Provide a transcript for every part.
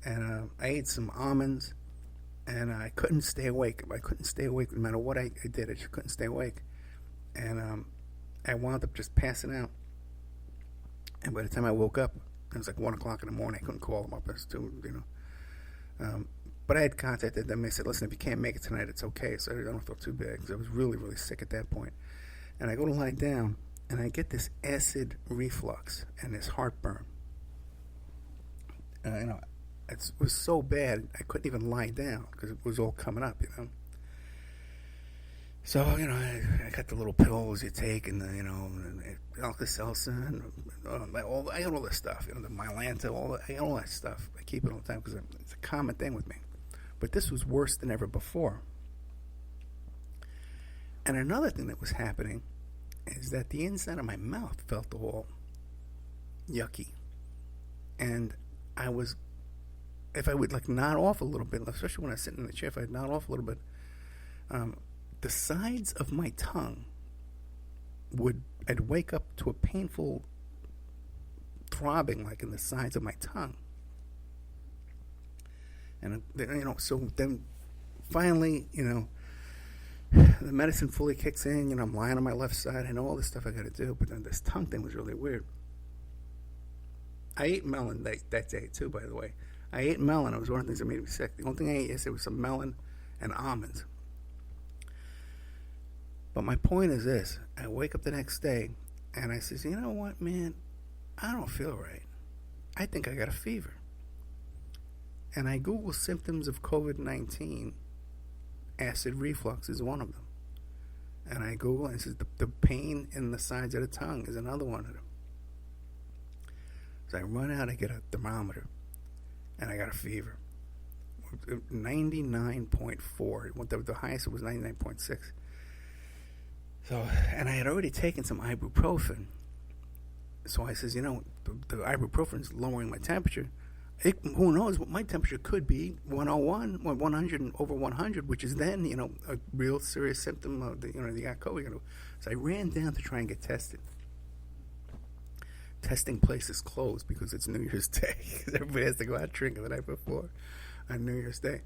and I ate some almonds, and I couldn't stay awake. I couldn't stay awake no matter what I did. I just couldn't stay awake, and I wound up just passing out. And by the time I woke up, it was like 1 o'clock in the morning. I couldn't call them up. It was too. But I had contacted them. They said, "Listen, if you can't make it tonight, it's okay." So I don't feel too bad because I was really, really sick at that point. And I go to lie down, and I get this acid reflux and this heartburn. It was so bad I couldn't even lie down because it was all coming up. So I got the little pills you take, and Alka-Seltzer, and I got all this stuff. The Mylanta, I got all that stuff. I keep it all the time because it's a common thing with me. But this was worse than ever before. And another thing that was happening is that the inside of my mouth felt all yucky. And if I would nod off a little bit, especially when I was sitting in the chair, if I'd nod off a little bit, the sides of my tongue I'd wake up to a painful throbbing in the sides of my tongue. And, so then finally, the medicine fully kicks in. I'm lying on my left side. I know all this stuff I got to do, but then this tongue thing was really weird. I ate melon that day, too, by the way. I ate melon. It was one of the things that made me sick. The only thing I ate yesterday was some melon and almonds. But my point is this. I wake up the next day, and I says, you know what, man? I don't feel right. I think I got a fever. And I Google symptoms of COVID-19. Acid reflux is one of them. And I Google, and it says the pain in the sides of the tongue is another one of them. So I run out, I get a thermometer, and I got a fever. 99.4. The highest was 99.6. So, and I had already taken some ibuprofen. So I says, the ibuprofen is lowering my temperature. Who knows what my temperature could be? 101 or 100 over 100, which is then, a real serious symptom of the got COVID. So I ran down to try and get tested. Testing places closed because it's New Year's Day. Everybody has to go out drinking the night before on New Year's Day.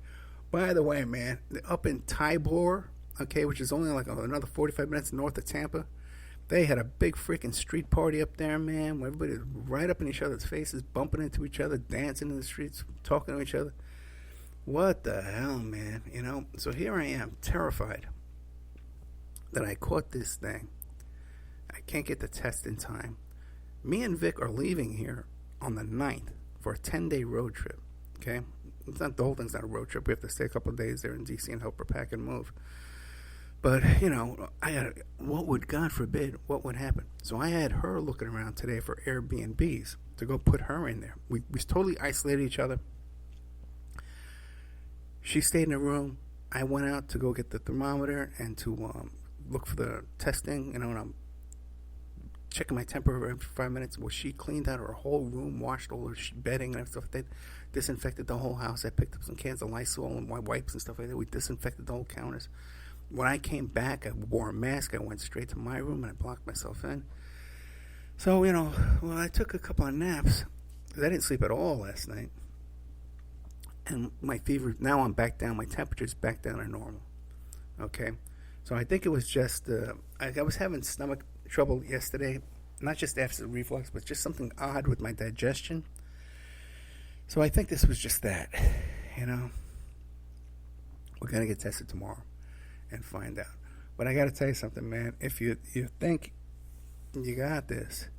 By the way, man, up in Tybor, which is only another 45 minutes north of Tampa, they had a big freaking street party up there, man, where everybody's right up in each other's faces, bumping into each other, dancing in the streets, talking to each other. What the hell, man? So here I am, terrified that I caught this thing. I can't get the test in time. Me and Vic are leaving here on the 9th for a 10-day road trip, okay? It's not, the whole thing's not a road trip. We have to stay a couple of days there in D.C. and help her pack and move. But, God forbid, what would happen? So I had her looking around today for Airbnbs to go put her in there. We totally isolated each other. She stayed in a room. I went out to go get the thermometer and to look for the testing, and I'm checking my temperature every 5 minutes. Well, she cleaned out her whole room, washed all her bedding and stuff like that, disinfected the whole house. I picked up some cans of Lysol and wipes and stuff like that. We disinfected the whole counters. When I came back, I wore a mask. I went straight to my room and I blocked myself in. So, I took a couple of naps. I didn't sleep at all last night. And my fever, now I'm back down. My temperature's back down to normal. Okay? So I think it was just, I was having stomach trouble yesterday. Not just acid reflux, but just something odd with my digestion. So I think this was just that. We're going to get tested tomorrow and find out. But I got to tell you something, man. If you think you got this,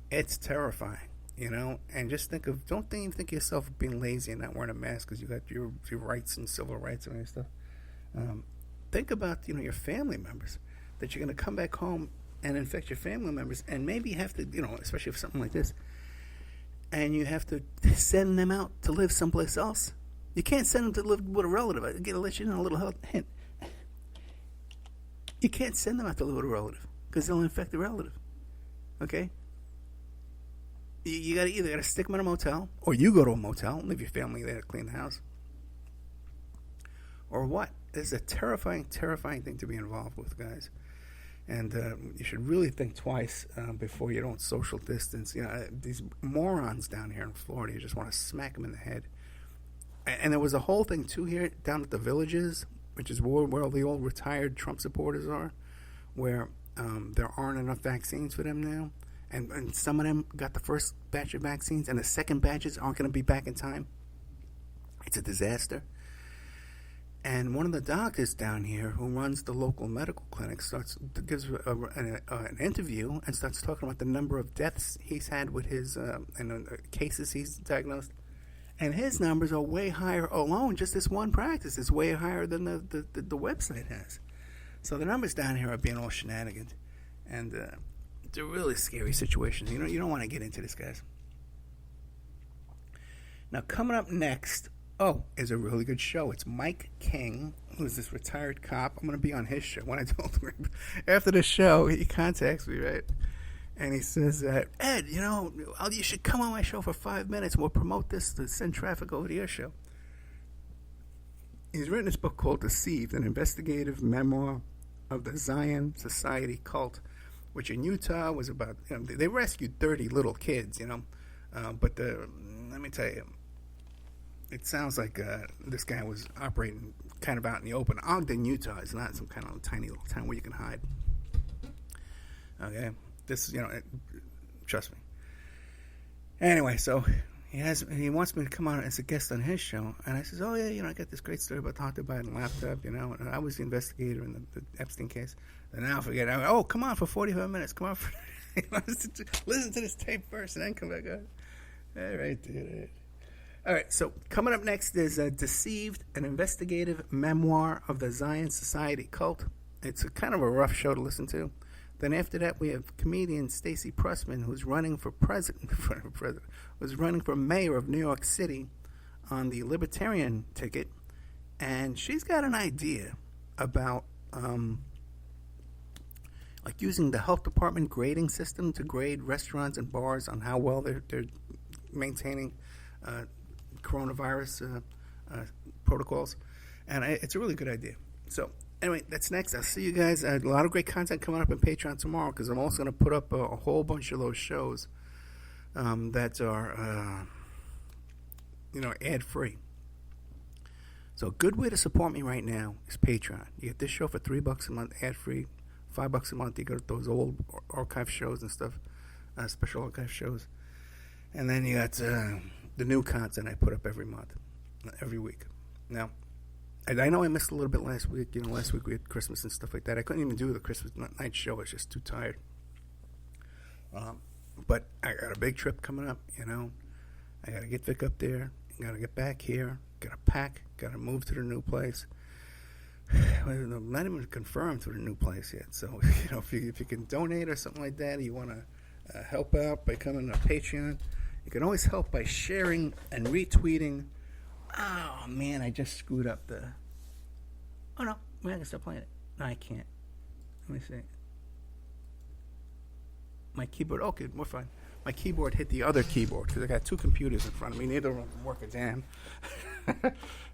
it's terrifying, And just don't even think of yourself being lazy and not wearing a mask because you got your rights and civil rights and stuff. Think about, your family members, that you're going to come back home and infect your family members, and maybe have to, especially if something like this, and you have to send them out to live someplace else. You can't send them to live with a relative. I'm going to let you know a little hint. You can't send them out to live with a relative because they'll infect the relative. Okay? You either got to stick them in a motel, or you go to a motel and leave your family there to clean the house. Or what? This is a terrifying, terrifying thing to be involved with, guys. And you should really think twice before you don't social distance. These morons down here in Florida, you just want to smack them in the head. And there was a whole thing too here down at the Villages, which is where all the old retired Trump supporters are, where there aren't enough vaccines for them now. And some of them got the first batch of vaccines, and the second batches aren't going to be back in time. It's a disaster. And one of the doctors down here who runs the local medical clinic gives an interview and starts talking about the number of deaths he's had with his and cases he's diagnosed. And his numbers are way higher alone. Just this one practice is way higher than the website has. So the numbers down here are being all shenanigans. And it's a really scary situation. You don't want to get into this, guys. Now, coming up next, is a really good show. It's Mike King, who's this retired cop. I'm going to be on his show. When I told him after the show, he contacts me, right? And he says, Ed, you should come on my show for 5 minutes. We'll promote this to send traffic over to your show. He's written this book called Deceived, an investigative memoir of the Zion Society cult, which in Utah was about, they rescued 30 little kids, but let me tell you, it sounds like this guy was operating kind of out in the open. Ogden, Utah is not some kind of tiny little town where you can hide. Okay? This, trust me. Anyway, so he wants me to come on as a guest on his show. And I says, I got this great story about the Hunter Biden laptop, and I was the investigator in the Epstein case. And now I forget. Come on for 45 minutes. Come on. Listen to this tape first and then come back on. All right, dude. All right, so coming up next is Deceived, an investigative memoir of the Zion Society cult. It's a kind of a rough show to listen to. Then after that, we have comedian Stacey Pressman, who's running for was running for mayor of New York City on the Libertarian ticket, and she's got an idea about like using the health department grading system to grade restaurants and bars on how well they're maintaining coronavirus protocols, and it's a really good idea. So anyway, that's next. I'll see you guys. A lot of great content coming up on Patreon tomorrow, because I'm also going to put up a whole bunch of those shows that are ad-free. So a good way to support me right now is Patreon. You get this show for $3 a month ad-free. $5 a month you get those old archive shows and stuff, special archive shows, and then you got the new content I put up every month, every week. Now, I know I missed a little bit last week. Last week we had Christmas and stuff like that. I couldn't even do the Christmas night show. I was just too tired. But I got a big trip coming up, I got to get Vic up there. I got to get back here. Got to pack. Got to move to the new place. I'm not even confirmed to the new place yet. So, if you can donate or something like that, or you want to help out by coming to Patreon, you can always help by sharing and retweeting. Oh, man, I just screwed up the... Oh, no. I can stop playing it. No, I can't. Let me see. My keyboard... Okay, we're fine. My keyboard hit the other keyboard because I got two computers in front of me. Neither of them work a damn.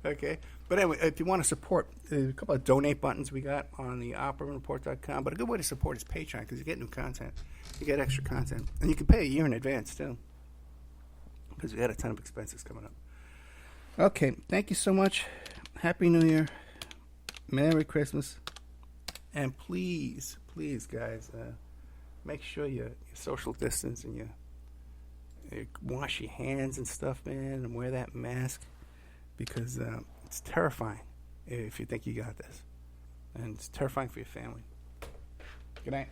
Okay? But anyway, if you want to support, there's a couple of donate buttons we got on the operaReport.com. But a good way to support is Patreon, because you get new content. You get extra content. And you can pay a year in advance, too, because we got a ton of expenses coming up. Okay, thank you so much. Happy New Year. Merry Christmas. And please, guys, make sure you social distance and you wash your hands and stuff, man, and wear that mask, because it's terrifying if you think you got this. And it's terrifying for your family. Good night.